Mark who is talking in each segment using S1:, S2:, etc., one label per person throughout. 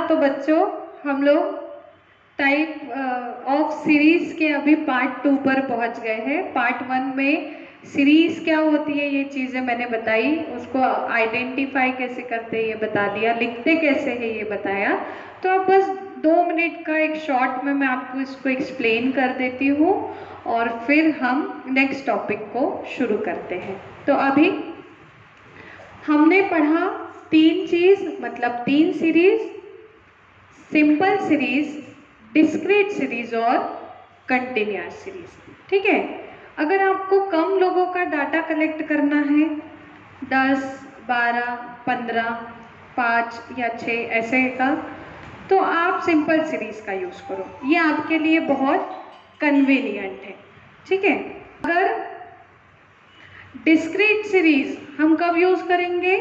S1: तो बच्चों हम लोग टाइप ऑफ सीरीज के अभी पार्ट 2 पर पहुंच गए हैं। पार्ट 1 में सीरीज क्या होती है ये चीज़ें मैंने बताई, उसको आइडेंटिफाई कैसे करते हैं ये बता दिया, लिखते कैसे है ये बताया। तो अब बस 2 मिनट का एक शॉर्ट में मैं आपको इसको एक्सप्लेन कर देती हूँ और फिर हम नेक्स्ट टॉपिक को शुरू करते हैं। तो अभी हमने पढ़ा 3 चीज़, मतलब 3 series, simple series, discrete series और कंटिन्यूअस सीरीज। ठीक है, अगर आपको कम लोगों का डाटा कलेक्ट करना है, 10, 12, 15, 5 या 6 ऐसे का, तो आप सिंपल सीरीज का यूज करो, ये आपके लिए बहुत कन्वीनियंट है। ठीक है, अगर डिस्क्रीट सीरीज हम कब यूज करेंगे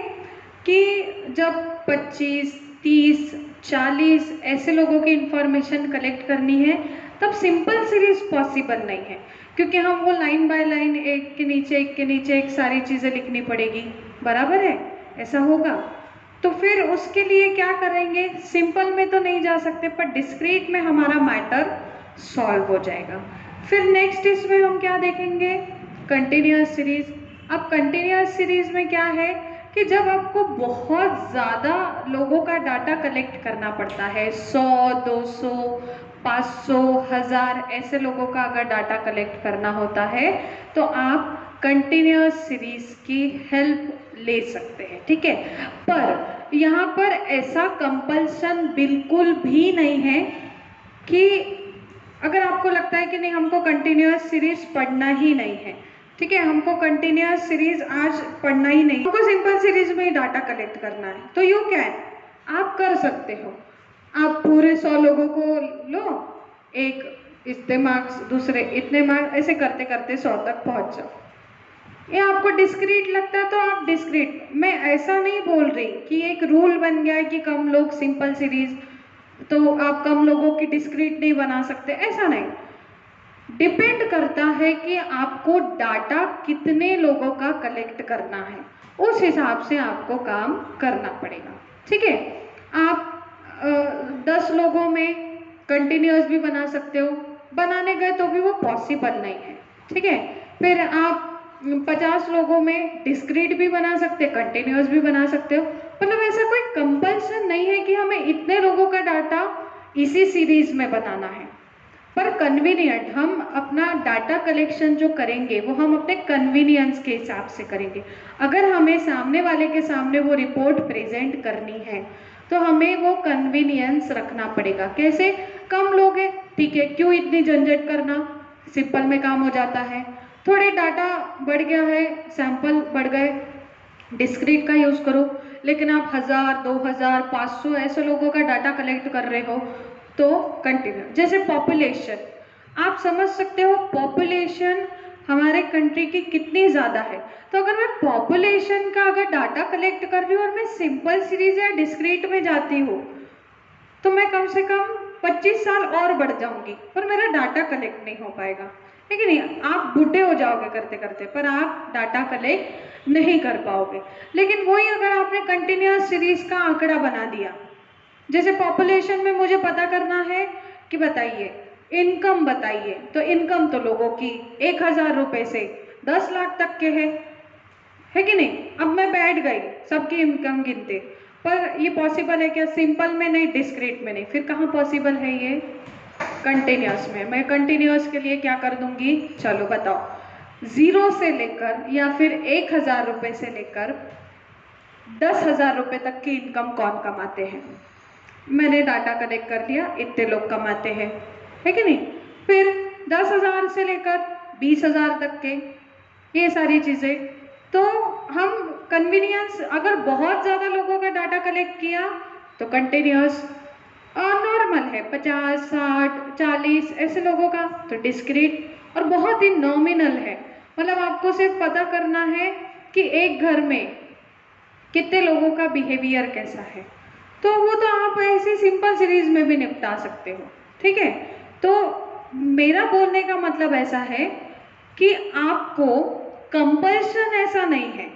S1: कि जब 25, 30, 40 ऐसे लोगों की इंफॉर्मेशन कलेक्ट करनी है, तब सिंपल सीरीज पॉसिबल नहीं है, क्योंकि हम वो लाइन बाय लाइन एक के नीचे एक सारी चीज़ें लिखनी पड़ेगी। बराबर है, ऐसा होगा। तो फिर उसके लिए क्या करेंगे, सिंपल में तो नहीं जा सकते, पर डिस्क्रीट में हमारा मैटर सॉल्व हो जाएगा। फिर नेक्स्ट इसमें हम क्या देखेंगे, कंटिन्यूअस सीरीज। अब कंटिन्यूअस सीरीज में क्या है कि जब आपको बहुत ज़्यादा लोगों का डाटा कलेक्ट करना पड़ता है, 100, 200, 500, 1000 ऐसे लोगों का अगर डाटा कलेक्ट करना होता है, तो आप कंटिन्यूअस सीरीज की हेल्प ले सकते हैं। ठीक है, पर यहाँ पर ऐसा कंपल्सन बिल्कुल भी नहीं है कि अगर आपको लगता है कि नहीं हमको कंटिन्यूअस सीरीज पढ़ना ही नहीं है, ठीक है, हमको कंटिन्यूअस सीरीज आज पढ़ना ही नहीं, हमको सिंपल सीरीज में ही डाटा कलेक्ट करना है, तो यू कैन, आप कर सकते हो। आप पूरे 100 लोगों को लो, एक इतने मार्क्स, दूसरे इतने मार्क्स, ऐसे करते करते 100 तक पहुंच जाओ। ये आपको डिस्क्रीट लगता है तो आप डिस्क्रीट, मैं ऐसा नहीं बोल रही कि एक रूल बन गया है कि कम लोग सिंपल सीरीज, तो आप कम लोगों की डिस्क्रीट नहीं बना सकते, ऐसा नहीं। डिपेंड करता है कि आपको डाटा कितने लोगों का कलेक्ट करना है, उस हिसाब से आपको काम करना पड़ेगा। ठीक है, आप 10 लोगों में कंटिन्यूअस भी बना सकते हो, बनाने गए तो भी वो पॉसिबल नहीं है। ठीक है, फिर आप 50 लोगों में डिस्क्रीट भी बना सकते, कंटिन्यूअस भी बना सकते हो, मतलब ऐसा कोई कंपल्सन नहीं है कि हमें इतने लोगों का डाटा इसी सीरीज में बनाना है। पर कन्वीनियंट, हम अपना डाटा कलेक्शन जो करेंगे वो हम अपने कन्वीनियंस के हिसाब से करेंगे। अगर हमें सामने वाले के सामने वो रिपोर्ट प्रेजेंट करनी है तो हमें वो कन्वीनियंस रखना पड़ेगा। कैसे, कम लोग हैं, ठीक है, क्यों इतनी झंझट करना, सिंपल में काम हो जाता है। थोड़े डाटा बढ़ गया है, सैंपल बढ़ गए, डिस्क्रीट का यूज करो। लेकिन आप 1000, 2000, 500 ऐसे लोगों का डाटा कलेक्ट कर रहे हो तो कंटिन्यू। जैसे पॉपुलेशन, आप समझ सकते हो पॉपुलेशन हमारे कंट्री की कितनी ज़्यादा है, तो अगर मैं पॉपुलेशन का अगर डाटा कलेक्ट कर रही हूँ और मैं सिंपल सीरीज या डिस्क्रीट में जाती हूँ, तो मैं कम से कम 25 साल और बढ़ जाऊंगी, पर मेरा डाटा कलेक्ट नहीं हो पाएगा। है कि नहीं, आप बूढ़े हो जाओगे करते करते, पर आप डाटा कलेक्ट नहीं कर पाओगे। लेकिन वही अगर आपने कंटिन्यूअस सीरीज का आंकड़ा बना दिया, जैसे पॉपुलेशन में मुझे पता करना है कि बताइए इनकम बताइए, तो इनकम तो लोगों की 1000 रुपये से 10 लाख तक के है कि नहीं। अब मैं बैठ गई सबकी इनकम गिनते, पर ये पॉसिबल है क्या, सिंपल में नहीं, डिस्क्रीट में नहीं, फिर कहाँ पॉसिबल है ये, कंटिन्यूअस में। मैं कंटिन्यूअस के लिए क्या कर दूंगी, चलो बताओ, 0 से लेकर या फिर 1000 रुपये से लेकर 10,000 रुपये तक की इनकम कौन कमाते हैं, मैंने डाटा कलेक्ट कर लिया, इतने लोग कमाते हैं, है कि नहीं। फिर 10,000 से लेकर 20,000 तक के, ये सारी चीज़ें। तो हम कन्वीनियंस, अगर बहुत ज़्यादा लोगों का डाटा कलेक्ट किया तो कंटिन्यूअस, और नॉर्मल है 50, 60, 40 ऐसे लोगों का तो डिस्क्रीट, और बहुत ही नॉमिनल है, मतलब आपको सिर्फ पता करना है कि एक घर में कितने लोगों का बिहेवियर कैसा है, तो वो तो आप ऐसे सिंपल सीरीज में भी निपटा सकते हो। ठीक है, तो मेरा बोलने का मतलब ऐसा है कि आपको कंपल्शन ऐसा नहीं है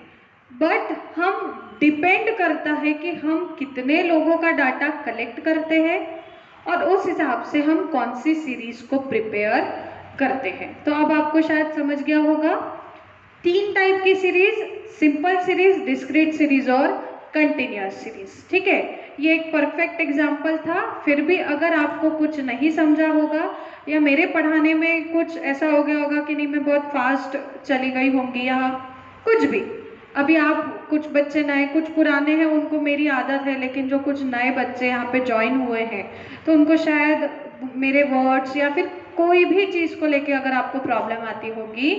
S1: बट हम डिपेंड करता है कि हम कितने लोगों का डाटा कलेक्ट करते हैं और उस हिसाब से हम कौन सी सीरीज को प्रिपेयर करते हैं। तो अब आपको शायद समझ गया होगा 3 टाइप की series, simple series, discrete series और कंटिन्यूअस सीरीज। ठीक है, ये एक परफेक्ट एग्जाम्पल था। फिर भी अगर आपको कुछ नहीं समझा होगा या मेरे पढ़ाने में कुछ ऐसा हो गया होगा कि नहीं मैं बहुत फास्ट चली गई होंगी या कुछ भी, अभी आप कुछ बच्चे नए कुछ पुराने हैं उनको मेरी आदत है, लेकिन जो कुछ नए बच्चे यहाँ पे ज्वाइन हुए हैं तो उनको शायद मेरे वर्ड्स या फिर कोई भी चीज़ को लेके अगर आपको प्रॉब्लम आती होगी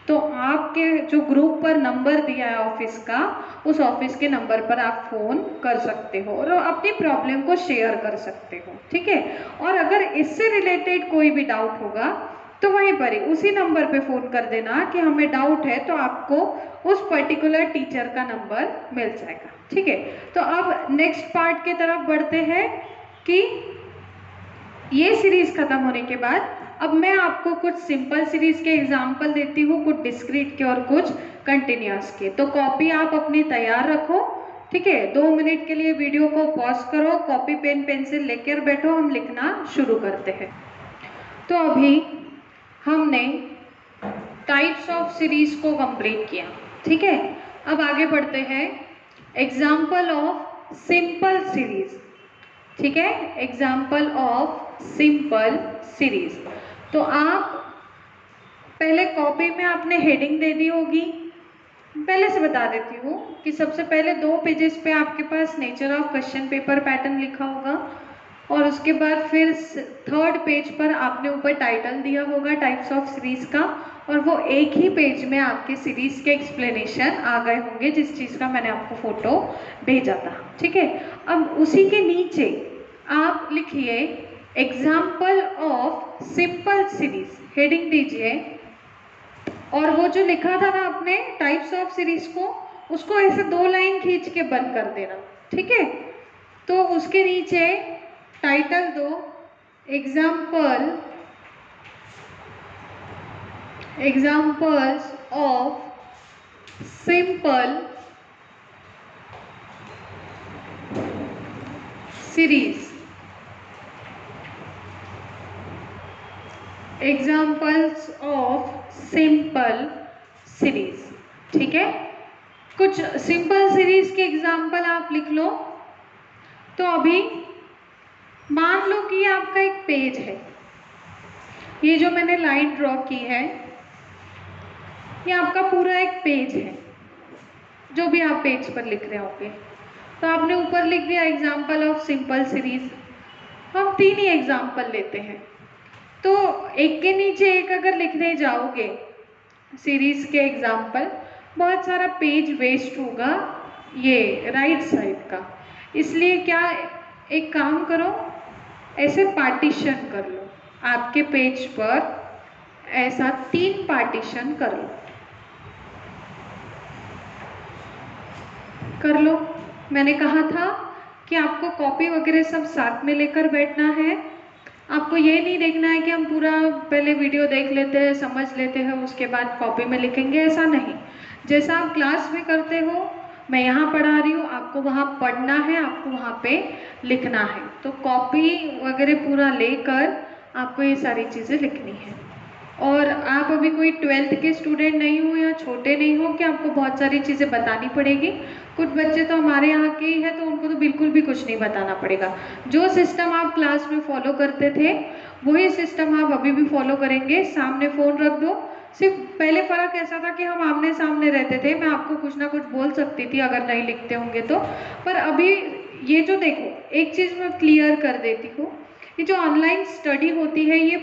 S1: तो आपके जो ग्रुप पर नंबर दिया है ऑफिस का, उस ऑफिस के नंबर पर आप फ़ोन कर सकते हो और अपनी प्रॉब्लम को शेयर कर सकते हो। ठीक है, और अगर इससे रिलेटेड कोई भी डाउट होगा तो वहीं पर ही उसी नंबर पे फ़ोन कर देना कि हमें डाउट है, तो आपको उस पर्टिकुलर टीचर का नंबर मिल जाएगा। ठीक है, तो अब नेक्स्ट पार्ट की तरफ बढ़ते हैं कि ये सीरीज खत्म होने के बाद अब मैं आपको कुछ सिंपल सीरीज के एग्जाम्पल देती हूँ, कुछ डिस्क्रीट के और कुछ कंटिन्यूअस के। तो कॉपी आप अपनी तैयार रखो। ठीक है, 2 मिनट के लिए वीडियो को पॉज करो, कॉपी पेन पेंसिल लेकर बैठो, हम लिखना शुरू करते हैं। तो अभी हमने टाइप्स ऑफ सीरीज को कंप्लीट किया। ठीक है, अब आगे बढ़ते हैं एग्जाम्पल ऑफ सिंपल सीरीज। ठीक है, एग्जाम्पल ऑफ सिंपल सीरीज। तो आप पहले कॉपी में आपने हेडिंग दे दी होगी, पहले से बता देती हूँ कि सबसे पहले 2 पेजेस पे आपके पास nature of question paper pattern लिखा होगा और उसके बाद फिर 3rd पेज पर आपने ऊपर टाइटल दिया होगा टाइप्स ऑफ सीरीज का, और वो एक ही पेज में आपके सीरीज के एक्सप्लेनेशन आ गए होंगे जिस चीज़ का मैंने आपको फोटो भेजा था। ठीक है, अब उसी के नीचे आप लिखिए example of simple series, heading दीजिए और वो जो लिखा था ना आपने टाइप्स ऑफ सीरीज को, उसको ऐसे 2 लाइन खींच के बंद कर देना। ठीक है, तो उसके नीचे टाइटल दो examples of simple series, examples of simple series. ठीक है, कुछ सिंपल सीरीज के एग्जाम्पल आप लिख लो। तो अभी मान लो कि आपका एक पेज है, ये जो मैंने लाइन ड्रॉ की है ये आपका पूरा एक पेज है, जो भी आप पेज पर लिख रहे होंगे। तो आपने ऊपर लिख दिया एग्जाम्पल ऑफ सिंपल सीरीज। हम 3 ही एग्जाम्पल लेते हैं, तो एक के नीचे एक अगर लिखने जाओगे सीरीज के एग्जाम्पल, बहुत सारा पेज वेस्ट होगा ये राइट साइड का। इसलिए क्या, एक काम करो, ऐसे पार्टीशन कर लो, आपके पेज पर ऐसा 3 पार्टीशन कर लो, कर लो। मैंने कहा था कि आपको कॉपी वगैरह सब साथ में लेकर बैठना है। आपको ये नहीं देखना है कि हम पूरा पहले वीडियो देख लेते हैं, समझ लेते हैं, उसके बाद कॉपी में लिखेंगे, ऐसा नहीं। जैसा आप क्लास में करते हो, मैं यहाँ पढ़ा रही हूँ, आपको वहाँ पढ़ना है, आपको वहाँ पे लिखना है। तो कॉपी वगैरह पूरा लेकर आपको ये सारी चीज़ें लिखनी है। और आप अभी कोई 12th के स्टूडेंट नहीं हो या छोटे नहीं हो कि आपको बहुत सारी चीज़ें बतानी पड़ेगी। कुछ बच्चे तो हमारे यहाँ के ही है, तो उनको तो बिल्कुल भी कुछ नहीं बताना पड़ेगा। जो सिस्टम आप क्लास में फॉलो करते थे वही सिस्टम आप अभी भी फॉलो करेंगे। सामने फ़ोन रख दो। सिर्फ पहले फ़र्क ऐसा था कि हम आमने सामने रहते थे, मैं आपको कुछ ना कुछ बोल सकती थी अगर नहीं लिखते होंगे तो। पर अभी ये जो देखो, एक चीज़ मैं क्लियर कर देती हूँ, ये जो ऑनलाइन स्टडी होती है ये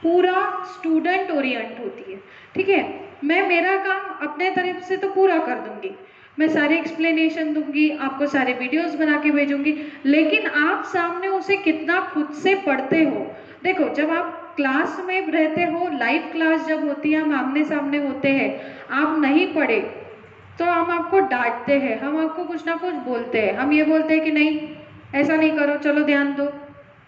S1: पूरा स्टूडेंट ओरिएंट होती है। ठीक है, मैं मेरा काम अपने तरफ से तो पूरा कर दूंगी, मैं सारे एक्सप्लेनेशन दूंगी, आपको सारे वीडियोस बना के भेजूंगी, लेकिन आप सामने उसे कितना खुद से पढ़ते हो। देखो, जब आप क्लास में रहते हो, लाइव क्लास जब होती है, हम आमने सामने होते हैं, आप नहीं पढ़े तो हम आपको डांटते हैं, हम आपको कुछ ना कुछ बोलते हैं, हम ये बोलते हैं कि नहीं ऐसा नहीं करो, चलो ध्यान दो।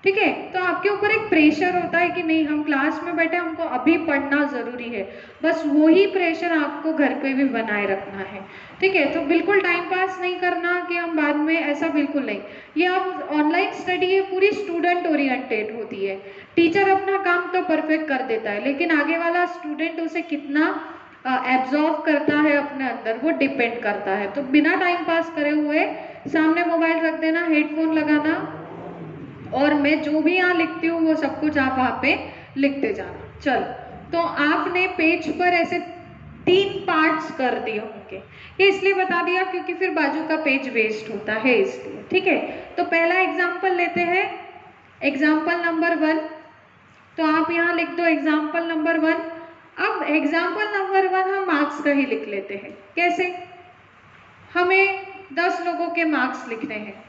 S1: ठीक है। तो आपके ऊपर एक प्रेशर होता है कि नहीं हम क्लास में बैठे, हमको अभी पढ़ना जरूरी है, बस वही प्रेशर आपको घर पे भी बनाए रखना है। ठीक है, तो बिल्कुल टाइम पास नहीं करना कि हम बाद में, ऐसा बिल्कुल नहीं। ये आप ऑनलाइन स्टडी है पूरी स्टूडेंट ओरिएंटेड होती है। टीचर अपना काम तो परफेक्ट कर देता है, लेकिन आगे वाला स्टूडेंट उसे कितना एब्जॉर्व करता है अपने अंदर, वो डिपेंड करता है। तो बिना टाइम पास करे हुए सामने मोबाइल रख देना, हेडफोन लगाना, और मैं जो भी यहाँ लिखती हूँ वो सब कुछ आप वहाँ पे लिखते जाना। चलो, तो आपने पेज पर ऐसे 3 पार्ट्स कर दिए होंगे। ये इसलिए बता दिया क्योंकि फिर बाजू का पेज वेस्ट होता है, इसलिए। ठीक है, तो पहला एग्जाम्पल लेते हैं, एग्जाम्पल नंबर 1। तो आप यहाँ लिख दो एग्जाम्पल नंबर 1। अब एग्जाम्पल नंबर 1 हम मार्क्स का ही लिख लेते हैं। कैसे? हमें 10 लोगों के मार्क्स लिखने हैं।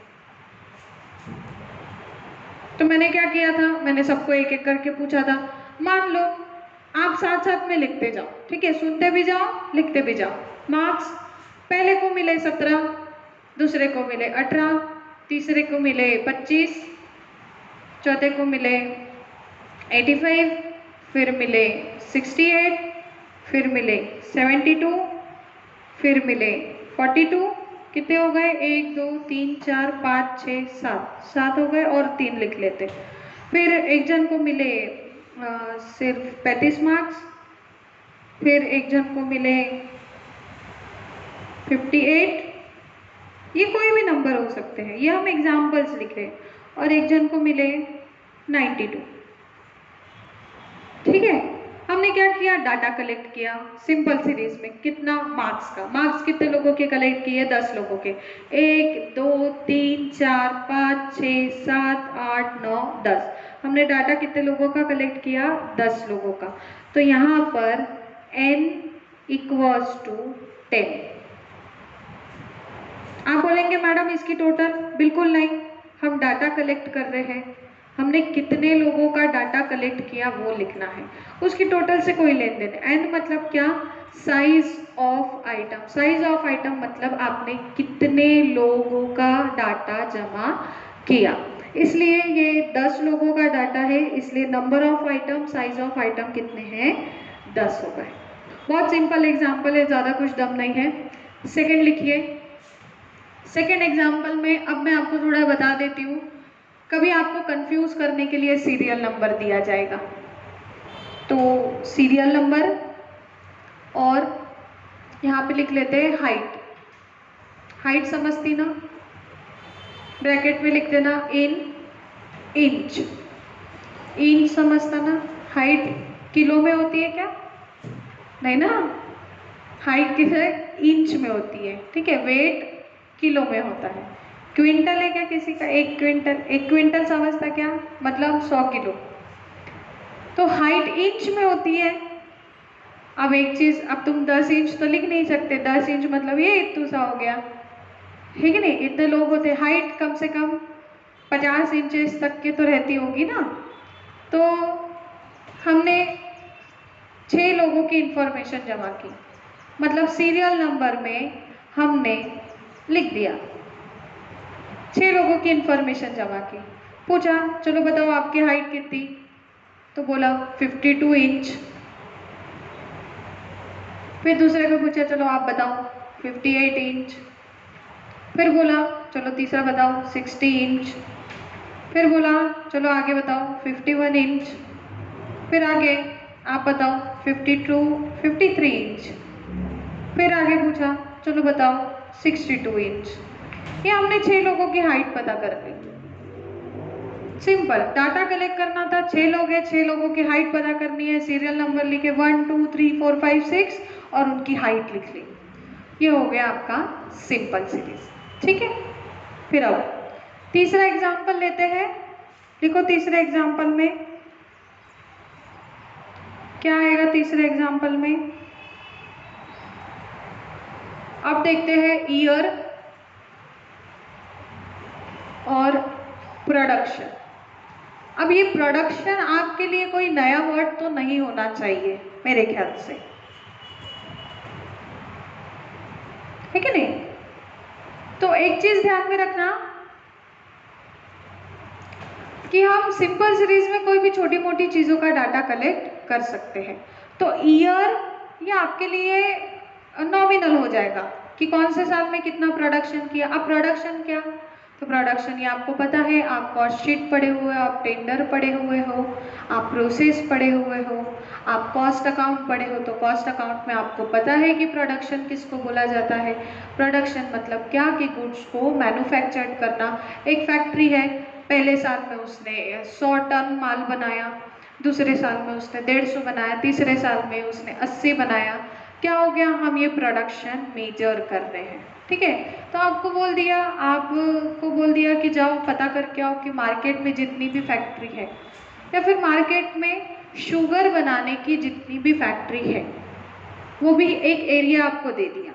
S1: तो मैंने क्या किया था, मैंने सबको एक एक करके पूछा था। मान लो आप साथ साथ में लिखते जाओ, ठीक है, सुनते भी जाओ लिखते भी जाओ। मार्क्स पहले को मिले 17, दूसरे को मिले 18, तीसरे को मिले 25, चौथे को मिले 85, फिर मिले 68, फिर मिले 72, फिर मिले 42। कितने हो गए? 1 2 3 4 5 6 7, 7 हो गए, और 3 लिख लेते। फिर एक जन को मिले सिर्फ 35 मार्क्स, फिर एक जन को मिले 58, ये कोई भी नंबर हो सकते हैं, ये हम एग्जाम्पल्स लिख रहे हैं, और एक जन को मिले 92। ठीक है, हमने क्या किया, डाटा कलेक्ट किया सिंपल सीरीज में। कितना? मार्क्स का। मार्क्स कितने लोगों के कलेक्ट किए? 10 लोगों के। 1 2 3 4 5 6 7 8 9 10। हमने डाटा कितने लोगों का कलेक्ट किया? 10 लोगों का। तो यहाँ पर n इक्वल्स टू 10। आप बोलेंगे मैडम इसकी टोटल, बिल्कुल नहीं, हम डाटा कलेक्ट कर रहे हैं, हमने कितने लोगों का डाटा कलेक्ट किया वो लिखना है, उसकी टोटल से कोई लेन देन। एंड मतलब क्या? Size of item. Size of item मतलब आपने कितने लोगों का डाटा जमा किया। इसलिए ये 10 लोगों का डाटा है, इसलिए number of item, size of item कितने हैं? 10 हो गए। बहुत सिंपल एग्जाम्पल है, ज़्यादा कुछ दम नहीं है। सेकेंड लिखिए। सेकेंड एग्जाम्पल में अब मैं आपको थोड़ा बता देती हूँ। कभी आपको कंफ्यूज करने के लिए सीरियल नंबर दिया जाएगा, तो सीरियल नंबर, और यहाँ पे लिख लेते हैं हाइट। हाइट समझती ना? ब्रैकेट में लिख देना इन इंच। इंच समझता ना? हाइट किलो में होती है क्या? नहीं ना, हाइट किसे इंच में होती है। ठीक है, वेट किलो में होता है। क्विंटल है क्या किसी का? 1 क्विंटल। 1 क्विंटल समझता क्या? मतलब 100 किलो। तो हाइट इंच में होती है। अब एक चीज, अब तुम 10 इंच तो लिख नहीं सकते, 10 इंच मतलब ये इतना सा हो गया, ठीक है नहीं? इतने लोग होते, हाइट कम से कम 50 इंचेस तक के तो रहती होगी ना। तो हमने 6 लोगों की इंफॉर्मेशन जमा की, मतलब सीरियल नंबर में हमने लिख दिया 6 लोगों की इंफॉर्मेशन जमा की। पूछा चलो बताओ आपकी हाइट कितनी, तो बोला 52 इंच। फिर दूसरे को पूछा चलो आप बताओ 58 इंच। फिर बोला चलो तीसरा बताओ 60 इंच। फिर बोला चलो आगे बताओ 51 इंच। फिर आगे आप बताओ 52 53 इंच। फिर आगे पूछा चलो बताओ 62 इंच। ये हमने 6 लोगों की हाइट पता कर ली। सिंपल, डाटा कलेक्ट करना था, 6 लोग हैं, 6 लोगों की हाइट पता करनी है, सीरियल नंबर लिखे 1 2 3 4 5 6 और उनकी हाइट लिख ली। ये हो गया आपका सिंपल सीरीज। ठीक है, फिर अब तीसरा एग्जाम्पल लेते हैं। देखो तीसरे एग्जाम्पल में क्या आएगा? तीसरे एग्जाम्पल में अब देखते हैं ईयर और प्रोडक्शन। अब ये प्रोडक्शन आपके लिए कोई नया वर्ड तो नहीं होना चाहिए मेरे ख्याल से, है कि नहीं? तो एक चीज ध्यान में रखना, कि हम सिंपल सीरीज में कोई भी छोटी मोटी चीज़ों का डाटा कलेक्ट कर सकते हैं। तो ईयर ये आपके लिए नॉमिनल हो जाएगा कि कौन से साल में कितना प्रोडक्शन किया। अब प्रोडक्शन क्या, तो प्रोडक्शन ये आपको पता है, आप कॉस्ट शीट पढ़े हुए हो, आप टेंडर पढ़े हुए हो, आप प्रोसेस पढ़े हुए हो, आप कॉस्ट अकाउंट पढ़े हो, तो कॉस्ट अकाउंट में आपको पता है कि प्रोडक्शन किसको बोला जाता है। प्रोडक्शन मतलब क्या, कि गुड्स को मैन्युफैक्चर्ड करना। एक फैक्ट्री है, पहले साल में उसने 100 टन माल बनाया, दूसरे साल में उसने 150 बनाया, तीसरे साल में उसने 80 बनाया। क्या हो गया, हम ये प्रोडक्शन मेजर कर रहे हैं। ठीक है, तो आपको बोल दिया कि जाओ पता करके आओ कि मार्केट में जितनी भी फैक्ट्री है, या फिर मार्केट में शुगर बनाने की जितनी भी फैक्ट्री है, वो भी एक एरिया आपको दे दिया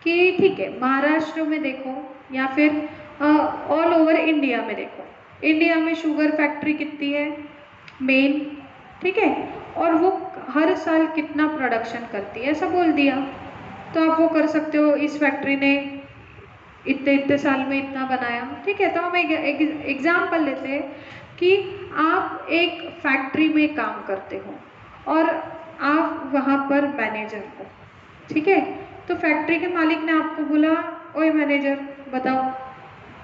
S1: कि ठीक है महाराष्ट्र में देखो या फिर ऑल ओवर इंडिया में देखो, इंडिया में शुगर फैक्ट्री कितनी है मेन, ठीक है, और वो हर साल कितना प्रोडक्शन करती है, ऐसा बोल दिया। तो आप वो कर सकते हो, इस फैक्ट्री ने इतने इतने साल में इतना बनाया। ठीक है, तो हम एक एग्जाम्पल लेते हैं कि आप एक फैक्ट्री में काम करते हो और आप वहाँ पर मैनेजर हो। ठीक है, तो फैक्ट्री के मालिक ने आपको बोला, ओए मैनेजर बताओ,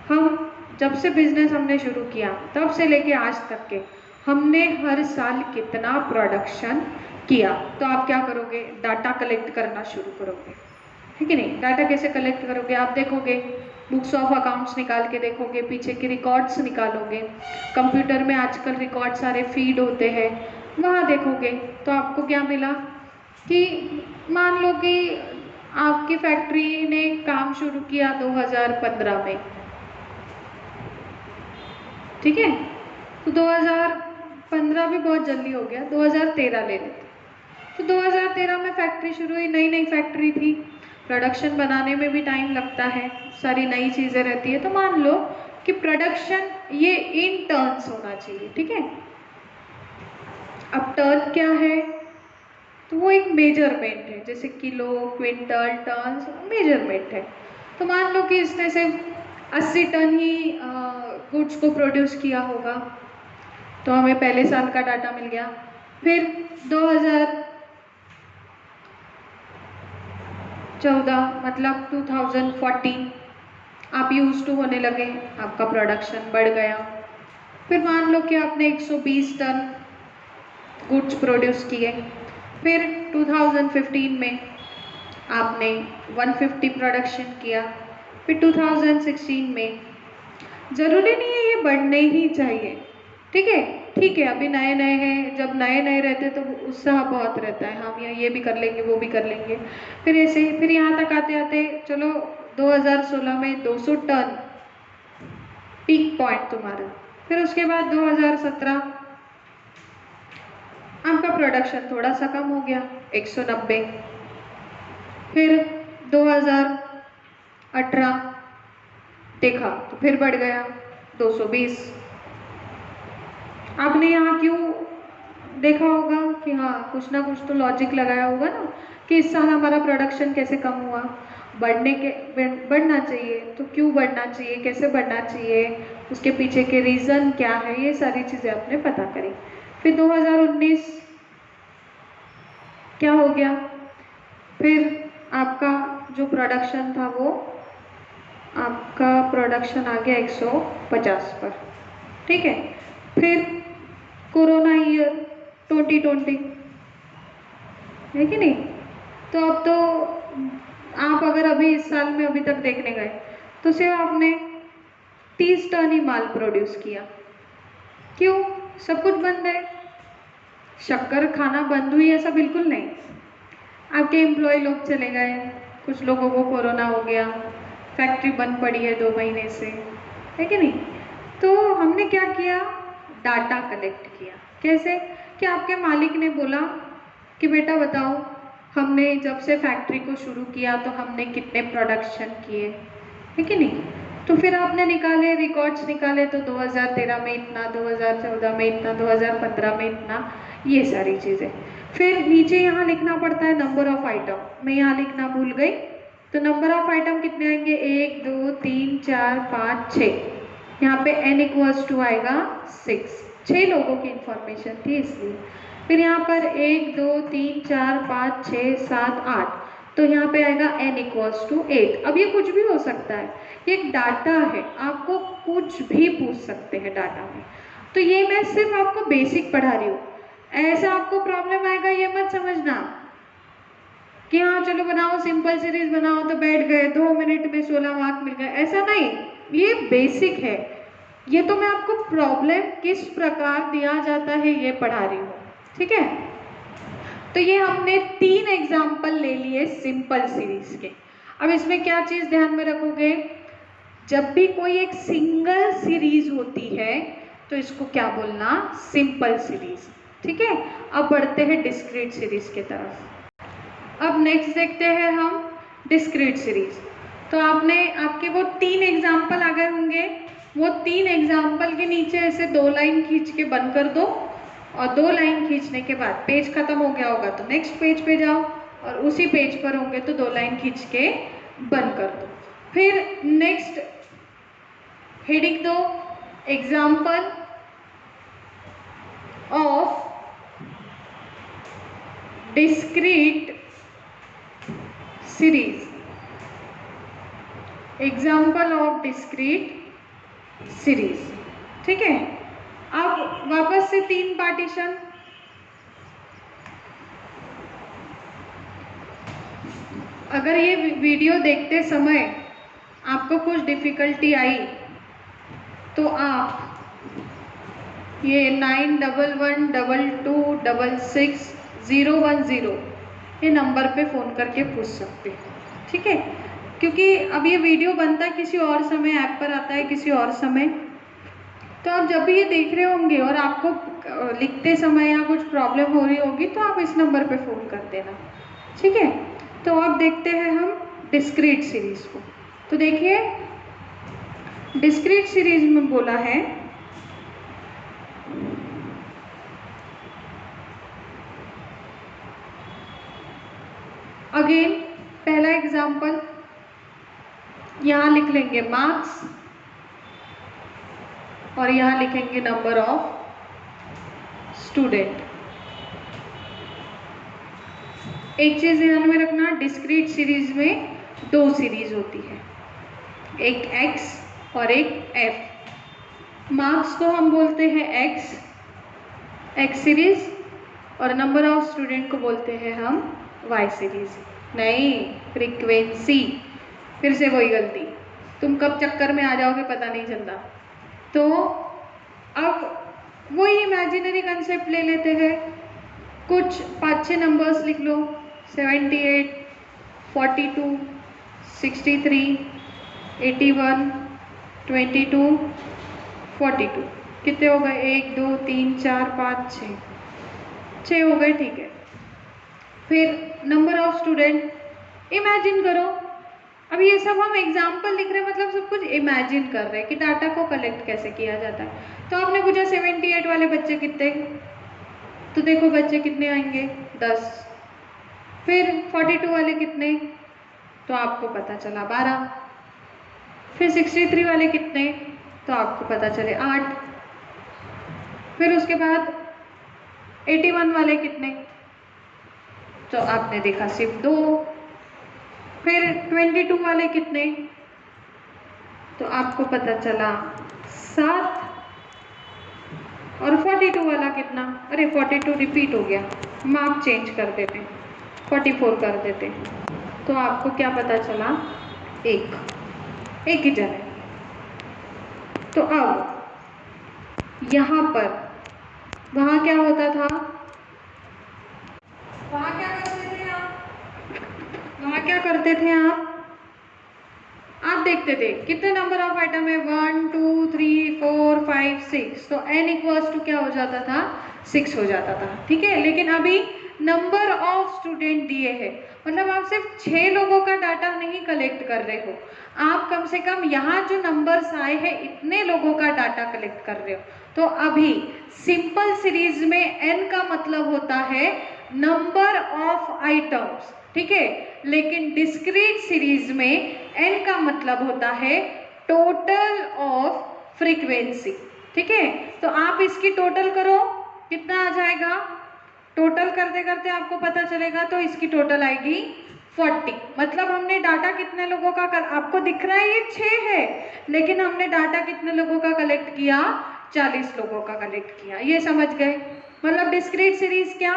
S1: हम जब से बिजनेस हमने शुरू किया तब से लेके आज तक के हमने हर साल कितना प्रोडक्शन किया। तो आप क्या करोगे, डाटा कलेक्ट करना शुरू करोगे। ठीक है नहीं, डाटा कैसे कलेक्ट करोगे, आप देखोगे बुक्स ऑफ अकाउंट्स निकाल के देखोगे, पीछे के रिकॉर्ड्स निकालोगे, कंप्यूटर में आजकल रिकॉर्ड सारे फीड होते हैं, वहाँ देखोगे। तो आपको क्या मिला कि मान लो कि आपकी फैक्ट्री ने काम शुरू किया 2015 में। ठीक है, तो 2015 भी बहुत जल्दी हो गया, 2013 ले लेते। तो 2013 में फैक्ट्री शुरू हुई, नई नई फैक्ट्री थी, प्रोडक्शन बनाने में भी टाइम लगता है, सारी नई चीज़ें रहती है। तो मान लो कि प्रोडक्शन ये इन टर्न्स होना चाहिए। ठीक है, अब टर्न क्या है, तो वो एक मेजरमेंट है, जैसे किलो, क्विंटल, टर्न्स मेजरमेंट है। तो मान लो कि इसने सिर्फ 80 टन ही गुड्स को प्रोड्यूस किया होगा, तो हमें पहले साल का डाटा मिल गया। फिर 2014 मतलब 2014 आप यूज टू होने लगे, आपका प्रोडक्शन बढ़ गया। फिर मान लो कि आपने 120 टन गुड्स प्रोड्यूस किए। फिर 2015 में आपने 150 प्रोडक्शन किया। फिर 2016 में, ज़रूरी नहीं है ये बढ़ने ही चाहिए। ठीक है, ठीक है, अभी नए नए हैं, जब नए नए रहते तो उत्साह बहुत रहता है, हम ये भी कर लेंगे वो भी कर लेंगे। फिर ऐसे फिर यहाँ तक आते आते चलो 2016 में 200 टन पीक पॉइंट तुम्हारा। फिर उसके बाद 2017 आपका प्रोडक्शन थोड़ा सा कम हो गया, 190। फिर 2018 देखा तो फिर बढ़ गया 220। आपने यहाँ क्यों देखा होगा कि हाँ कुछ ना कुछ तो लॉजिक लगाया होगा ना कि इस साल हमारा प्रोडक्शन कैसे कम हुआ, बढ़ना चाहिए, तो क्यों बढ़ना चाहिए, कैसे बढ़ना चाहिए, उसके पीछे के रीज़न क्या है, ये सारी चीज़ें आपने पता करी। फिर 2019 क्या हो गया, फिर आपका जो प्रोडक्शन था वो आपका प्रोडक्शन आ गया 150 पर। ठीक है, फिर कोरोना ईयर 2020 है कि नहीं, तो अब तो आप अगर अभी इस साल में अभी तक देखने गए तो सिर्फ आपने 30 टन ही माल प्रोड्यूस किया। क्यों, सब कुछ बंद है, शक्कर खाना बंद हुई ऐसा बिल्कुल नहीं, आपके एम्प्लॉय लोग चले गए, कुछ लोगों को कोरोना हो गया, फैक्ट्री बंद पड़ी है 2 महीने से, है कि नहीं। तो हमने क्या किया, डाटा कलेक्ट किया। कैसे, कि आपके मालिक ने बोला कि बेटा बताओ, हमने जब से फैक्ट्री को शुरू किया तो हमने कितने प्रोडक्शन किए, है कि नहीं। तो फिर आपने निकाले, रिकॉर्ड्स निकाले, तो 2013 में इतना, 2014 में इतना, 2015 में इतना, ये सारी चीज़ें। फिर नीचे यहाँ लिखना पड़ता है नंबर ऑफ आइटम, मैं यहाँ लिखना भूल गई। तो नंबर ऑफ आइटम कितने आएंगे, 1 2 3 4 5 6, यहाँ पे n इक्वल्स टू आएगा 6, 6 लोगों की इंफॉर्मेशन थी इसलिए। फिर यहाँ पर 1 2 3 4 5 6 7 8, तो यहाँ पे आएगा n इक्वल्स टू 8। अब ये कुछ भी हो सकता है, ये एक डाटा है, आपको कुछ भी पूछ सकते हैं डाटा में। तो ये मैं सिर्फ आपको बेसिक पढ़ा रही हूँ, ऐसा आपको प्रॉब्लम आएगा ये मत समझना कि हाँ चलो बनाओ सिंपल सीरीज बनाओ तो बैठ गए 2 मिनट में 16 मार्क मिल गए, ऐसा नहीं। ये बेसिक है, ये तो मैं आपको प्रॉब्लम किस प्रकार दिया जाता है ये पढ़ा रही हूँ, ठीक है। तो ये हमने 3 एग्जाम्पल ले लिए सिंपल सीरीज के। अब इसमें क्या चीज ध्यान में रखोगे, जब भी कोई एक सिंगल सीरीज होती है तो इसको क्या बोलना, सिंपल सीरीज, ठीक है। अब बढ़ते हैं डिस्क्रीट सीरीज की तरफ। अब नेक्स्ट देखते हैं हम डिस्क्रीट सीरीज। तो आपके वो 3 एग्जाम्पल आ गए होंगे, वो 3 एग्जाम्पल के नीचे ऐसे 2 लाइन खींच के बंद कर दो, और 2 लाइन खींचने के बाद पेज खत्म हो गया होगा तो नेक्स्ट पेज पे जाओ, और उसी पेज पर होंगे तो 2 लाइन खींच के बंद कर दो। फिर नेक्स्ट हेडिंग दो, example of discrete series, example of discrete series, ठीक है। अब वापस से 3 पार्टीशन, अगर ये वीडियो देखते समय आपको कुछ डिफिकल्टी आई तो आप ये 9112266010 ये नंबर पे फ़ोन करके पूछ सकते हैं, ठीक है। क्योंकि अब ये वीडियो बनता है किसी और समय, ऐप पर आता है किसी और समय, तो आप जब भी ये देख रहे होंगे और आपको लिखते समय या कुछ प्रॉब्लम हो रही होगी तो आप इस नंबर पे फ़ोन कर देना, ठीक है। तो अब देखते हैं हम डिस्क्रीट सीरीज को। तो देखिए डिस्क्रीट सीरीज में बोला है अगेन, पहला एग्जाम्पल यहाँ लिख लेंगे मार्क्स और यहाँ लिखेंगे नंबर ऑफ स्टूडेंट। एक चीज ध्यान में रखना, डिस्क्रीट सीरीज में 2 सीरीज होती है, एक x और एक f। मार्क्स को हम बोलते हैं x सीरीज, और नंबर ऑफ स्टूडेंट को बोलते हैं हम y सीरीज। नहीं, फ्रीक्वेंसी, फिर से वही गलती, तुम कब चक्कर में आ जाओगे पता नहीं चलता। तो अब वही इमेजिनरी कंसेप्ट ले लेते हैं, कुछ 5-6 नंबर्स लिख लो, 78, 42, 63, 81, 22, 42। कितने हो गए, 1 2 3 4 5 6, 6 हो गए, ठीक है। फिर नंबर ऑफ स्टूडेंट इमेजिन करो। अब ये सब हम एग्जाम्पल लिख रहे हैं, मतलब सब कुछ इमेजिन कर रहे हैं कि डाटा को कलेक्ट कैसे किया जाता है। तो आपने पूछा 78 वाले बच्चे कितने, तो देखो बच्चे कितने आएंगे, 10। फिर 42 वाले कितने, तो आपको पता चला 12। फिर 63 वाले कितने, तो आपको पता चले 8। फिर उसके बाद 81 वाले कितने, तो आपने देखा सिर्फ 2। फिर 22 वाले कितने, तो आपको पता चला 7। और 42 वाला कितना, अरे 42 रिपीट हो गया, मार्क चेंज कर देते, 44 कर देते, तो आपको क्या पता चला, एक ही जगह। तो अब यहाँ पर वहाँ क्या होता था, वहाँ क्या करते थे आप देखते थे कितने नंबर ऑफ आइटम है, 1 2 3 4 5 6, तो n इक्वल्स टू क्या हो जाता था, 6 हो जाता था, ठीक है। लेकिन अभी नंबर ऑफ स्टूडेंट दिए हैं, मतलब आप सिर्फ 6 लोगों का डाटा नहीं कलेक्ट कर रहे हो, आप कम से कम यहाँ जो नंबर्स आए हैं इतने लोगों का डाटा कलेक्ट कर रहे हो। तो अभी सिंपल सीरीज में n का मतलब होता है नंबर ऑफ आइटम्स, ठीक है। लेकिन डिस्क्रीट सीरीज में n का मतलब होता है टोटल ऑफ फ्रीक्वेंसी। ठीक है, तो आप इसकी टोटल करो, कितना आ जाएगा? टोटल करते करते आपको पता चलेगा, तो इसकी टोटल आएगी 40। मतलब हमने डाटा कितने लोगों का आपको दिख रहा है ये 6 है, लेकिन हमने डाटा कितने लोगों का कलेक्ट किया? 40 लोगों का कलेक्ट किया। ये समझ गए? मतलब डिस्क्रीट सीरीज क्या?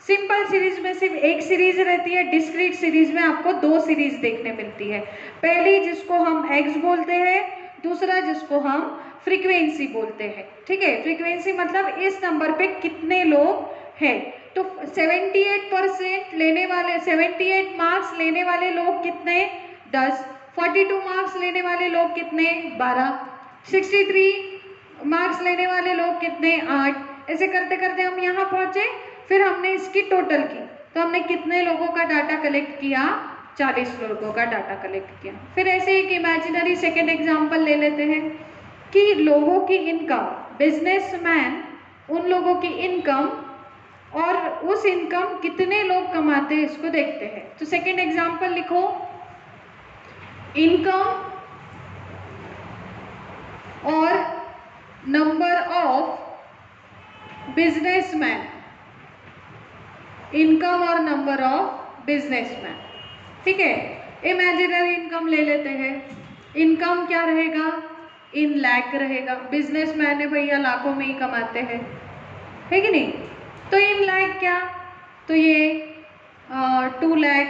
S1: सिंपल सीरीज में सिर्फ एक सीरीज रहती है, डिस्क्रीट सीरीज में आपको 2 सीरीज देखने मिलती है। पहली जिसको हम एक्स बोलते हैं, दूसरा जिसको हम फ्रीक्वेंसी बोलते हैं। ठीक है, फ्रीक्वेंसी मतलब इस नंबर पे कितने लोग हैं। तो 78% लेने वाले, 78 मार्क्स लेने वाले लोग कितने? 10। 42 मार्क्स लेने वाले लोग कितने? 12। 63 मार्क्स लेने वाले लोग कितने? 8। ऐसे करते करते हम यहाँ पहुंचे। फिर हमने इसकी टोटल की, तो हमने कितने लोगों का डाटा कलेक्ट किया? 40 लोगों का डाटा कलेक्ट किया। फिर ऐसे एक इमेजिनरी सेकेंड एग्जाम्पल ले लेते हैं कि लोगों की इनकम, बिजनेसमैन उन लोगों की इनकम और उस इनकम कितने लोग कमाते हैं इसको देखते हैं। तो सेकेंड एग्जाम्पल लिखो, इनकम और नंबर ऑफ बिजनेसमैन, इनकम और नंबर ऑफ बिजनेसमैन। ठीक है, इमेजिनरी इनकम ले लेते हैं। इनकम क्या रहेगा? इन लाख रहेगा। बिजनेसमैन है भैया, लाखों में ही कमाते हैं, है कि नहीं? तो इन लाख क्या? तो ये 2 लाख,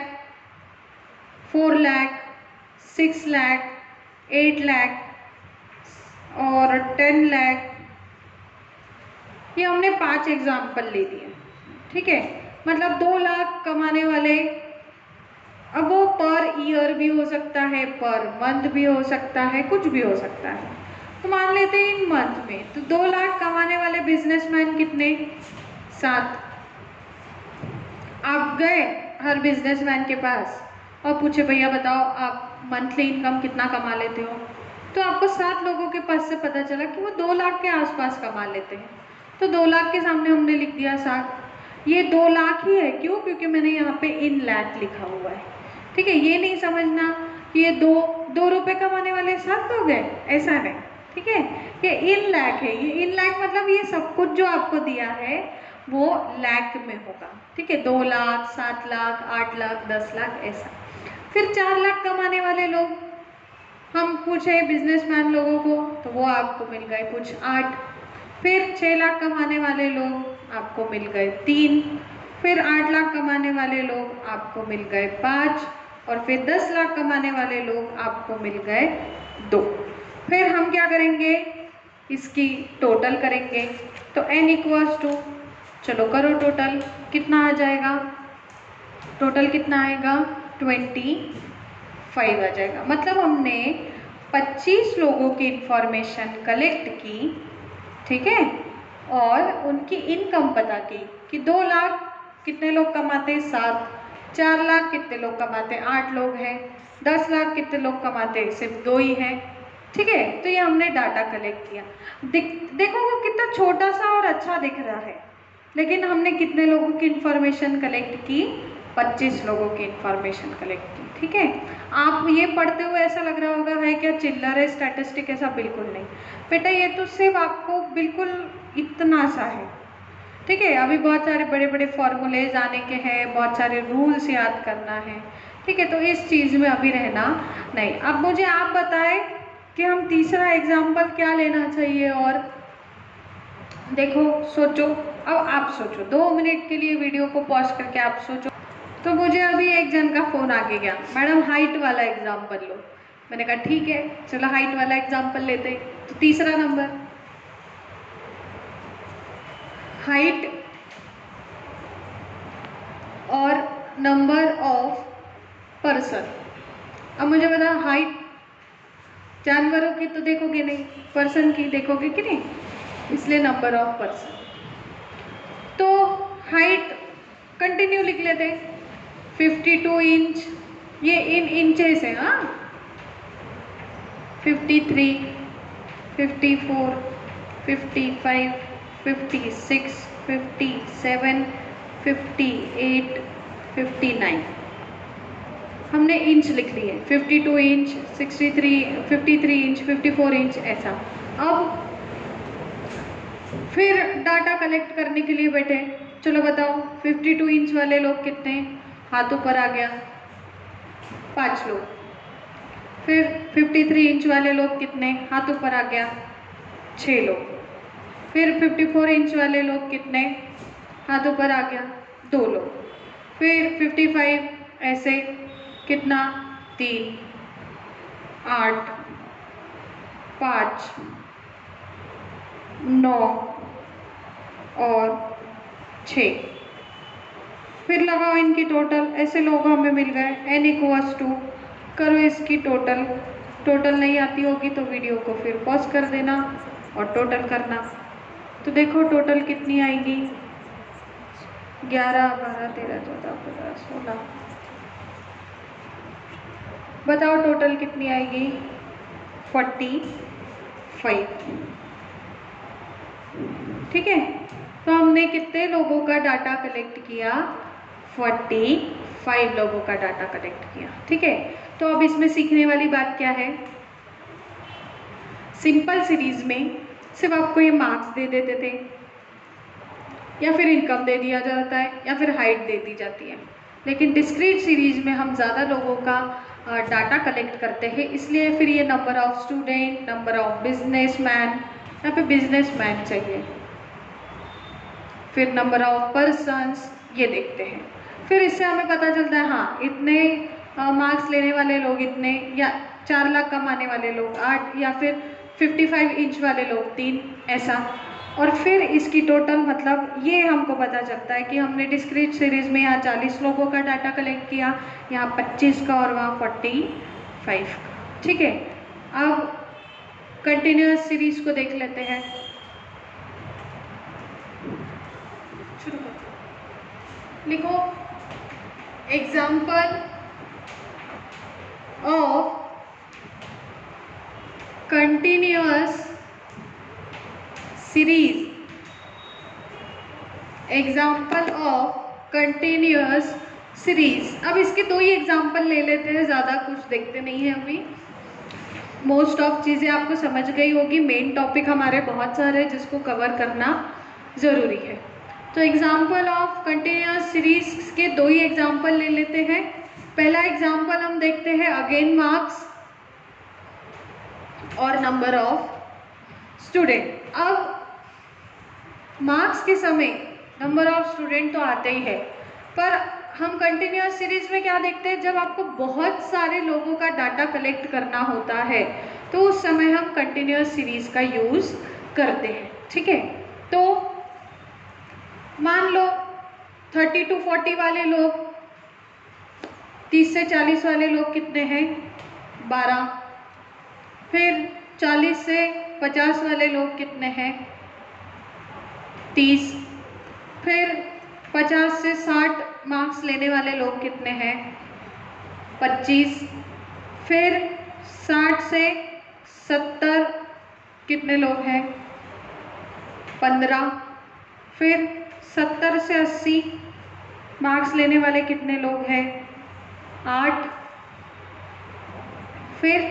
S1: 4 लाख, 6 लाख, 8 लाख और 10 लाख। ये हमने 5 एग्जाम्पल ले लिए। ठीक है, मतलब 2 लाख कमाने वाले, अब वो पर ईयर भी हो सकता है, पर मंथ भी हो सकता है, कुछ भी हो सकता है। तो मान लेते हैं इन मंथ में, तो 2 लाख कमाने वाले बिजनेसमैन कितने? 7। आप गए हर बिजनेसमैन के पास और पूछे भैया बताओ आप मंथली इनकम कितना कमा लेते हो, तो आपको 7 लोगों के पास से पता चला कि वो 2 लाख के आसपास कमा लेते हैं। तो 2 लाख के सामने हमने लिख दिया 7। ये 2 लाख ही है, क्यों? क्योंकि मैंने यहाँ पे इन लाख लिखा हुआ है। ठीक है, ये नहीं समझना कि ये 2 रुपए कमाने वाले 7 लोग हैं, ऐसा नहीं। ठीक है, ये इन लाख है। ये इन लाख मतलब ये सब कुछ जो आपको दिया है वो लाख में होगा। ठीक है, 2 लाख, 7 लाख, 8 लाख, 10 लाख ऐसा। फिर 4 लाख कमाने वाले लोग हम पूछे बिजनेसमैन लोगों को, तो वो आपको मिल गए कुछ 8। फिर 6 लाख कमाने वाले लोग आपको मिल गए 3। फिर 8 लाख कमाने वाले लोग आपको मिल गए 5। और फिर 10 लाख कमाने वाले लोग आपको मिल गए 2। फिर हम क्या करेंगे? इसकी टोटल करेंगे। तो n इक्वल्स टू, चलो करो टोटल, कितना आ जाएगा? टोटल कितना आएगा? 25 आ जाएगा। मतलब हमने 25 लोगों की इंफॉर्मेशन कलेक्ट की, ठीक है, और उनकी इनकम पता की कि 2 लाख कितने लोग कमाते हैं? 7। 4 लाख कितने लोग कमाते हैं? 8 लोग हैं। 10 लाख कितने लोग कमाते हैं? सिर्फ 2 ही हैं। ठीक है, तो ये हमने डाटा कलेक्ट किया। देखो वो कितना छोटा सा और अच्छा दिख रहा है, लेकिन हमने कितने लोगों की इंफॉर्मेशन कलेक्ट की? 25 लोगों की इंफॉर्मेशन कलेक्ट की। ठीक है, आप ये पढ़ते हुए ऐसा लग रहा होगा है क्या चिल्लर है स्टैटिस्टिक? ऐसा बिल्कुल नहीं बेटा, ये तो सिर्फ आपको बिल्कुल इतना सा है। ठीक है, अभी बहुत सारे बड़े बड़े फॉर्मूलेज आने के हैं, बहुत सारे रूल्स याद करना है। ठीक है, तो इस चीज़ में अभी रहना नहीं। अब मुझे आप बताएं कि हम तीसरा एग्जाम्पल क्या लेना चाहिए। और देखो सोचो, अब आप सोचो 2 मिनट के लिए वीडियो को पॉज करके आप सोचो। तो मुझे अभी एक जन का फ़ोन आके गया, मैडम हाइट वाला एग्जाम्पल लो। मैंने कहा ठीक है, चलो हाइट वाला एग्जाम्पल लेते हैं। तो तीसरा नंबर, हाइट और नंबर ऑफ पर्सन। अब मुझे बता, हाइट जानवरों की तो देखोगे नहीं, पर्सन की देखोगे कि नहीं, इसलिए नंबर ऑफ पर्सन। तो हाइट कंटिन्यू लिख लेते, 52 इंच, ये इन इंचेस है। हाँ, 53, 54, 55, 56, 57, 58, 59 हमने इंच लिख लिए। 52 इंच, 63, 53 इंच, 54 इंच ऐसा। अब फिर डाटा कलेक्ट करने के लिए बैठे, चलो बताओ 52 इंच वाले लोग कितने, हाथ ऊपर आ गया, 5 लोग। फिर 53 इंच वाले लोग कितने, हाथ ऊपर आ गया, 6 लोग। फिर 54 इंच वाले लोग कितने, हाथ ऊपर आ गया, 2 लोग। फिर 55 ऐसे कितना, 3, 8, 5, 9 और 6। फिर लगाओ इनकी टोटल, ऐसे लोग हमें मिल गए n इक्वल्स टू, करो इसकी टोटल। टोटल नहीं आती होगी तो वीडियो को फिर पॉज कर देना और टोटल करना। तो देखो टोटल कितनी आएगी, 11, 12, 13, 14, 15, 16। बताओ टोटल कितनी आएगी, 45। ठीक है, तो हमने कितने लोगों का डाटा कलेक्ट किया, 45 लोगों का डाटा कलेक्ट किया। ठीक है, तो अब इसमें सीखने वाली बात क्या है, सिंपल सीरीज में सिर्फ आपको ये मार्क्स दे देते थे, या फिर इनकम दे दिया जाता है, या फिर हाइट दे दी जाती है। लेकिन डिस्क्रीट सीरीज में हम ज़्यादा लोगों का डाटा कलेक्ट करते हैं, इसलिए फिर ये number of student, number of businessman, यहाँ पे बिजनेसमैन चाहिए, फिर नंबर ऑफ पर्सन्स, ये देखते हैं। फिर इससे हमें पता चलता है हाँ इतने मार्क्स लेने वाले लोग इतने, या 4 लाख कमाने वाले लोग 8, या फिर 55 इंच वाले लोग 3, ऐसा। और फिर इसकी टोटल, मतलब ये हमको पता चलता है कि हमने डिस्क्रीट सीरीज में यहाँ 40 लोगों का डाटा कलेक्ट किया, यहाँ 25 का और वहाँ 45। ठीक है, अब कंटिन्यूअस सीरीज को देख लेते हैं। शुरू करते, लिखो example of continuous series, example of continuous series. अब इसके 2 ही एग्जाम्पल ले लेते हैं, ज़्यादा कुछ देखते नहीं हैं अभी। मोस्ट ऑफ चीज़ें आपको समझ गई होगी, मेन टॉपिक हमारे बहुत सारे हैं जिसको कवर करना ज़रूरी है। तो एग्जाम्पल ऑफ कंटिन्यूअस सीरीज के 2 ही एग्जाम्पल ले लेते हैं। पहला एग्जाम्पल हम देखते हैं, अगेन मार्क्स और नंबर ऑफ स्टूडेंट। अब मार्क्स के समय नंबर ऑफ स्टूडेंट तो आते ही है, पर हम कंटिन्यूअस सीरीज में क्या देखते हैं, जब आपको बहुत सारे लोगों का डाटा कलेक्ट करना होता है तो उस समय हम कंटिन्यूअस सीरीज का यूज करते हैं। ठीक है, तो मान लो 30 to 40 वाले लोग, 30 से 40 वाले लोग कितने हैं, 12। फिर 40 से 50 वाले लोग कितने हैं, 30। फिर 50 से 60 मार्क्स लेने वाले लोग कितने हैं, 25। फिर 60 से 70 कितने लोग हैं, 15। फिर 70 से 80 मार्क्स लेने वाले कितने लोग हैं, 8। फिर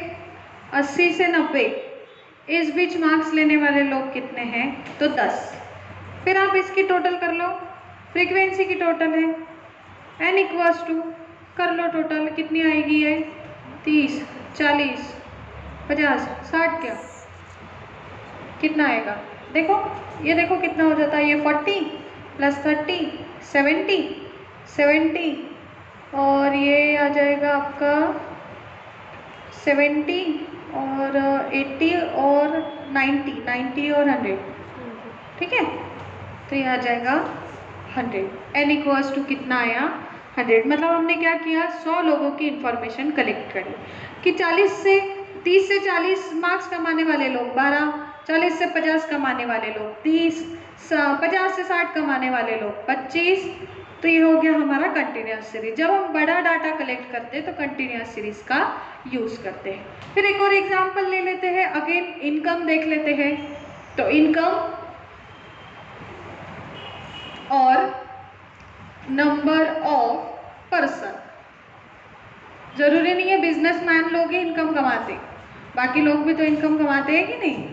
S1: 80 से 90 इस बीच मार्क्स लेने वाले लोग कितने हैं, तो 10। फिर आप इसकी टोटल कर लो, फ्रीक्वेंसी की टोटल है n इक्वल्स टू, कर लो टोटल कितनी आएगी है, 30, 40, 50, 60, क्या कितना आएगा, देखो ये देखो कितना हो जाता है, ये 40 + 30 70 और ये आ जाएगा आपका 70 और 80 और 90 और 100। ठीक है, तो ये आ जाएगा 100। n इक्वल्स टू कितना आया, 100। मतलब हमने क्या किया, 100 लोगों की इंफॉर्मेशन कलेक्ट करी कि 30 से 40 मार्क्स कमाने वाले लोग 12, 40 से 50 कमाने वाले लोग 30, 50 से 60 कमाने वाले लोग 25। तो ये हो गया हमारा कंटिन्यूअस सीरीज। जब हम बड़ा डाटा कलेक्ट करते हैं तो कंटिन्यूअस सीरीज का यूज करते हैं। फिर एक और एग्जांपल ले लेते हैं, अगेन इनकम देख लेते हैं। तो इनकम और नंबर ऑफ पर्सन, जरूरी नहीं है बिजनेसमैन लोग ही इनकम कमाते, बाकी लोग भी तो इनकम कमाते हैं कि नहीं।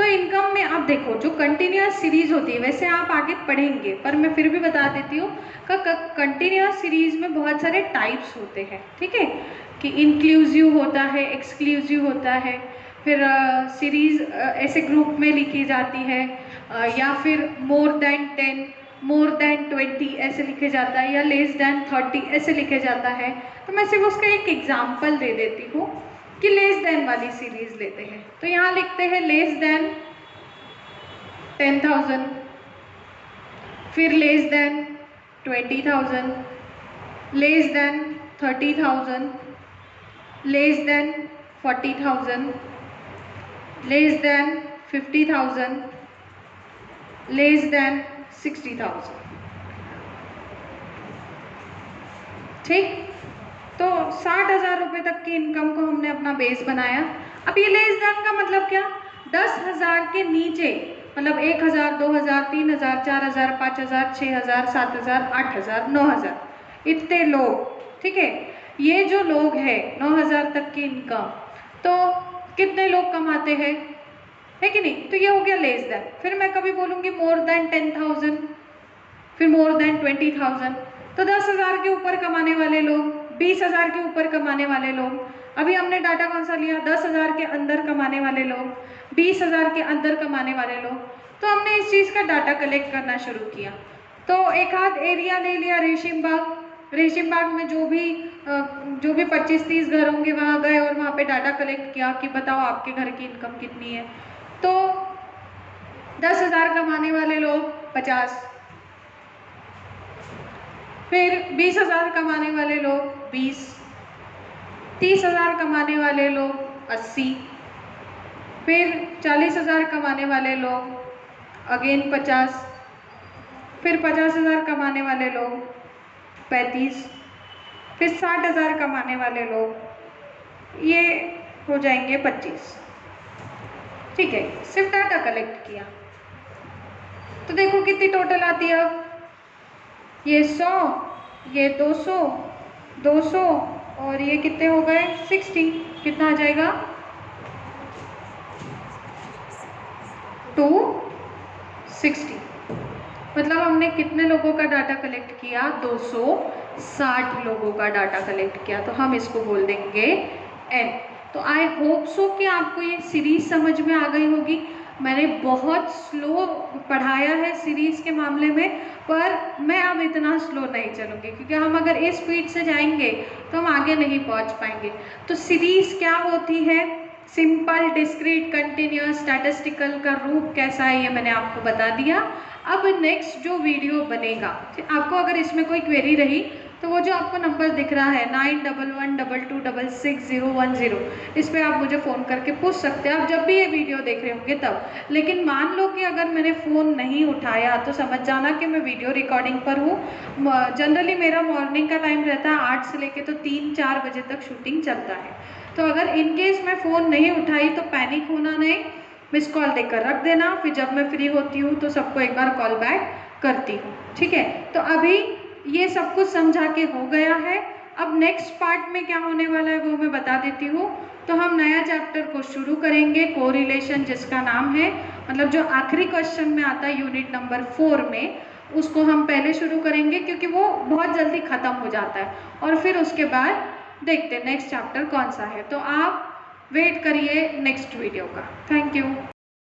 S1: तो इनकम में आप देखो जो कंटिन्यूअस सीरीज होती है, वैसे आप आगे पढ़ेंगे पर मैं फिर भी बता देती हूँ कि कंटिन्यूअस सीरीज में बहुत सारे टाइप्स होते हैं, ठीक है, कि इंक्लूसिव होता है, एक्सक्लूसिव होता है, फिर सीरीज ऐसे ग्रुप में लिखी जाती है, या फिर मोर देन 10, मोर देन 20 ऐसे लिखे जाता है, या लेस देन 30 ऐसे लिखे जाता है। तो मैं सिर्फ उसका एक एग्जाम्पल दे देती हूँ कि लेस देन वाली सीरीज लेते हैं। तो यहाँ लिखते हैं लेस देन 10,000, फिर less than 20,000, less than 30,000, less than 40,000, less than 50,000, less than 60,000। ठीक, तो 60,000 रुपये तक की इनकम को हमने अपना बेस बनाया। अब ये लेस देन का मतलब क्या, 10,000 के नीचे, मतलब 1,000, 2,000, 3,000, 4,000, 5,000, 6,000, 7,000, 8,000, 9,000, इतने लोग, ठीक है, ये जो लोग हैं 9,000 तक की इनकम, तो कितने लोग कमाते हैं, है कि नहीं। तो ये हो गया लेस देन। फिर मैं कभी बोलूँगी मोर देन 10,000, फिर मोर देन 20,000, तो 10,000 के ऊपर कमाने वाले लोग, 20,000 के ऊपर कमाने वाले लोग, अभी हमने डाटा कौन सा लिया, 10,000 के अंदर कमाने वाले लोग, 20,000 के अंदर कमाने वाले लोग। तो हमने इस चीज़ का डाटा कलेक्ट करना शुरू किया। तो एक आध एरिया ले लिया, रेशिम बाग, रेशिम बाग में जो भी 25-30 घर होंगे वहाँ गए और वहाँ पे डाटा कलेक्ट किया कि बताओ आपके घर की इनकम कितनी है। तो 10,000 कमाने वाले लोग 50, फिर 20,000 कमाने वाले लोग 20, 30,000 कमाने वाले लोग 80, फिर 40,000 कमाने वाले लोग अगेन 50, फिर 50,000 कमाने वाले लोग 35, फिर 60,000 कमाने वाले लोग ये हो जाएंगे 25। ठीक है, सिर्फ डाटा कलेक्ट किया तो देखो कितनी टोटल आती है। अब ये 100, ये 200, 200 और ये कितने हो गए 60, कितना आ जाएगा 260। मतलब हमने कितने लोगों का डाटा कलेक्ट किया, 260 लोगों का डाटा कलेक्ट किया। तो हम इसको बोल देंगे n। तो आई होप सो कि आपको ये सीरीज समझ में आ गई होगी। मैंने बहुत स्लो पढ़ाया है सीरीज के मामले में, पर मैं अब इतना स्लो नहीं चलूँगी क्योंकि हम अगर इस स्पीड से जाएंगे तो हम आगे नहीं पहुंच पाएंगे। तो सीरीज क्या होती है, सिंपल, डिस्क्रीट, कंटिन्यूअस, स्टैटिस्टिकल का रूप कैसा है ये मैंने आपको बता दिया। अब नेक्स्ट जो वीडियो बनेगा, आपको अगर इसमें कोई क्वेरी रही तो वो जो आपको नंबर दिख रहा है 9112266010, इस पर आप मुझे फ़ोन करके पूछ सकते हैं, आप जब भी ये वीडियो देख रहे होंगे तब। लेकिन मान लो कि अगर मैंने फ़ोन नहीं उठाया तो समझ जाना कि मैं वीडियो रिकॉर्डिंग पर हूँ। जनरली मेरा मॉर्निंग का टाइम रहता है 8 से लेके तो 3-4 बजे तक शूटिंग चलता है। तो अगर इनकेस मैं फ़ोन नहीं उठाई तो पैनिक होना नहीं, मिस कॉल देकर रख देना, फिर जब मैं फ्री होती हूँ तो सबको एक बार कॉल बैक करती हूँ। ठीक है, तो अभी ये सब कुछ समझा के हो गया है। अब नेक्स्ट पार्ट में क्या होने वाला है वो मैं बता देती हूँ। तो हम नया चैप्टर को शुरू करेंगे, कोरिलेशन जिसका नाम है, मतलब जो आखिरी क्वेश्चन में आता है यूनिट नंबर 4 में, उसको हम पहले शुरू करेंगे क्योंकि वो बहुत जल्दी ख़त्म हो जाता है। और फिर उसके बाद देखते हैं नेक्स्ट चैप्टर कौन सा है। तो आप वेट करिए नेक्स्ट वीडियो का। Thank you.